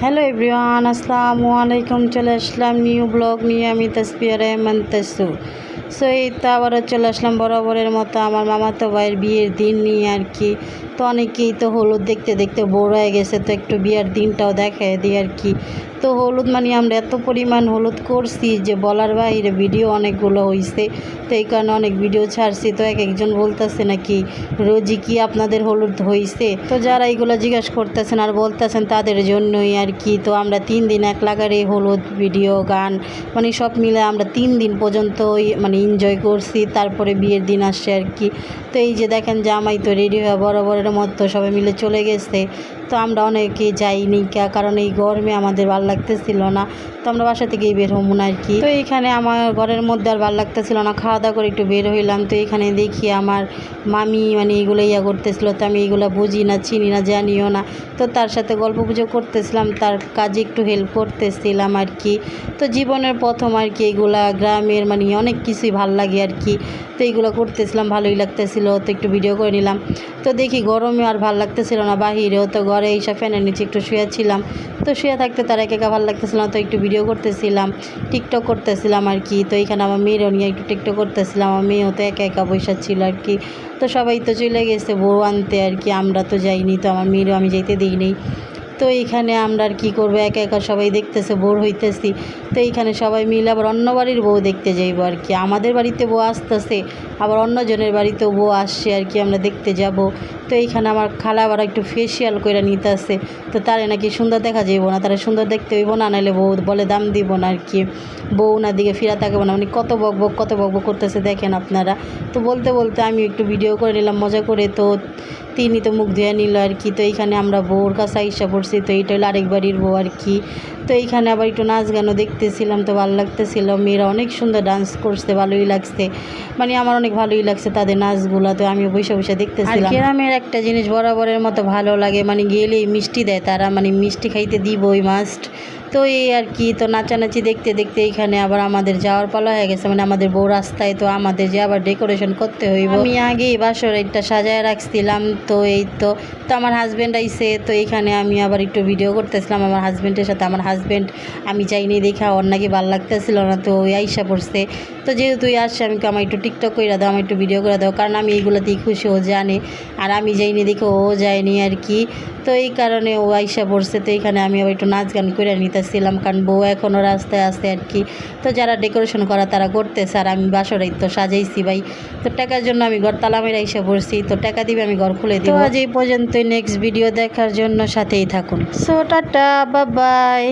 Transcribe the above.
Hello everyone, আসসালামু আলাইকুম। চলে আসলাম নিউ ব্লগ নিয়ে, আমি তাসবিয়া রেহমান তাসু। সো এই তো আবারও চলে আসলাম বরাবরের মতো আমার মামাতো ভাইয়ের বিয়ের দিন নিয়ে আর কি। তো অনেকেই তো হলুদ দেখতে দেখতে বোর হয়ে গেছে, তো একটু বিয়ের দিনটাও দেখায় দিই আর কি। তো হলুদ মানে আমরা এত পরিমাণ হলুদ করছি যে বলার বাইরে, ভিডিও অনেকগুলো হয়েছে, তো এই কারণে অনেক ভিডিও ছাড়ছি। তো একজন বলতেছে নাকি রোজই কি আপনাদের হলুদ হয়েছে, তো যারা এইগুলো জিজ্ঞাসা করতেছেন আর বলতেছেন তাদের জন্যই আর কি। তো আমরা 3 দিন এক লাগারে হলুদ ভিডিও গান মানে সব মিলে আমরা 3 দিন পর্যন্ত মানে এনজয় করছি। তারপরে বিয়ের দিন আসছে আর কি। তো এই যে দেখেন জামাই তো রেডি হয়ে বরাবরের মতো সবাই মিলে চলে গেছে। তো আমরা অনেকে যাইনি, কারণ এই গরমে আমাদের ভালো লাগতেছিল না, তো আমরা বাসা থেকেই বের হবো না আর কি। তো এইখানে আমার ঘরের মধ্যে আর ভালো লাগতেছিল না, খাওয়া দাওয়া করে একটু বের হইলাম। তো এখানে দেখি আমার মামি মানে এগুলো করতেছিল, তো আমি এগুলো বুঝি না, চিনি না, জানিও না। তো তার সাথে গল্প গুজব করতেছিলাম, তার কাজে একটু হেল্প করতেছিলাম আর কি। তো জীবনের প্রথম আর কি, এগুলা গ্রামের মানে অনেক কিছুই ভাল লাগে আর কি। তো এইগুলো করতেছিলাম, ভালোই লাগতেছিল, তো একটু ভিডিও করে নিলাম। তো দেখি গরমে আর ভালো লাগতেছিল না বাহিরেও, তো ঘরে এইসব ফ্যানের নিচে একটু শুয়েছিলাম। তো শুয়ে থাকতে তার একা ভালো লাগতেছিল না, তো একটু ভিডিও করতেছিলাম, টিকটক করতেছিলাম আর কি। তো এইখানে আমার মেয়েরও নিয়ে একটু টিকটক করতেছিলাম, আমার মেয়েও তো একা একা বসে ছিল আর কি। তো সবাই তো চলে গেছে বউ আনতে আর কি, আমরা তো যাইনি, তো আমার মেয়েরও আমি যাইতে দিই নেই। তো এইখানে আমরা আর কী করবো, একা একা সবাই দেখতেছে, বোর হইতেছি। তো এইখানে সবাই মিলে আবার অন্য বাড়ির বউ দেখতে যাইবো আর কি। আমাদের বাড়িতে বউ আসতেছে, আবার অন্যজনের বাড়িতেও বউ আসছে আর কি, আমরা দেখতে যাব। তো এইখানে আমার খালা আবার একটু ফেসিয়াল করে নিতে আসে, তো তারে নাকি সুন্দর দেখা যাইব না, তারা সুন্দর দেখতে হইব না, নাহলে বউ বলে দাম দিব না আর কি। বউ না দিকে ফিরা থাকবো না, মানে কত বকবক করতেছে দেখেন আপনারা। তো বলতে বলতে আমি একটু ভিডিও করে নিলাম মজা করে। তো তিনি তো মুখ ধুয়ে নিল আর কি। তো এইখানে আমরা বউর কাছে আইসা পড়ছি, তো এইটা হলো আরেক বাড়ির বউ আর কি। তো এইখানে আবার একটু নাচ গানও দেখতেছিলাম, তো ভালো লাগতেছিল, মেয়েরা অনেক সুন্দর ডান্স করছে, ভালোই লাগছে, মানে আমার অনেক ভালোই লাগছে তাদের নাচগুলো। তো আমি বসে বসে দেখতেছিলাম। গ্রামের একটা জিনিস বরাবরের মতো ভালো লাগে, মানে গেলেই মিষ্টি দেয় তারা, মানে মিষ্টি খাইতে দিবই মাস্ট। তো এই আর কি, তো নাচানাচি দেখতে দেখতে এইখানে আবার আমাদের যাওয়ার পালা হয়ে গেছে, মানে আমাদের বউ রাস্তায়, তো আমাদের যে আবার ডেকোরেশন করতে হইব। আমি আগেই বাসর একটা সাজায় রাখছিলাম। তো এই তো তো আমার হাজব্যান্ড আইসে, তো এইখানে আমি আবার একটু ভিডিও করতেছিলাম আমার হাজব্যান্ডের সাথে। আমার হাজব্যান্ড আমি চাইনি দেখা, ওর নাকি ভালো লাগতেছিল না, তো ওই আইসা পড়ছে। তো যেহেতু আসছে, আমি আমার একটু টিকটক করে দাও, আমার একটু ভিডিও করে দাও, কারণ আমি এইগুলোতেই খুশি, ও জানে। আর আমি যাইনি দেখে ও যায়নি আর কি। তো এই কারণে ও আইসা পড়ছে। তো এইখানে আমি আবার একটু নাচ গান করে নিতেছিলাম, কারণ বউ এখনও রাস্তায় আসতে আর কি। তো যারা ডেকোরেশন করা তারা করতেছে, আর আমি বাসরাই তো সাজাইছি ভাই। তো টাকার জন্য আমি ঘর তালা মেরে আইসা পড়ছি, তো টাকা দিবে আমি ঘর খুলে দিব। তো আজ এই পর্যন্ত, নেক্সট ভিডিও দেখার জন্য সাথেই থাকুন। So tata, bye bye.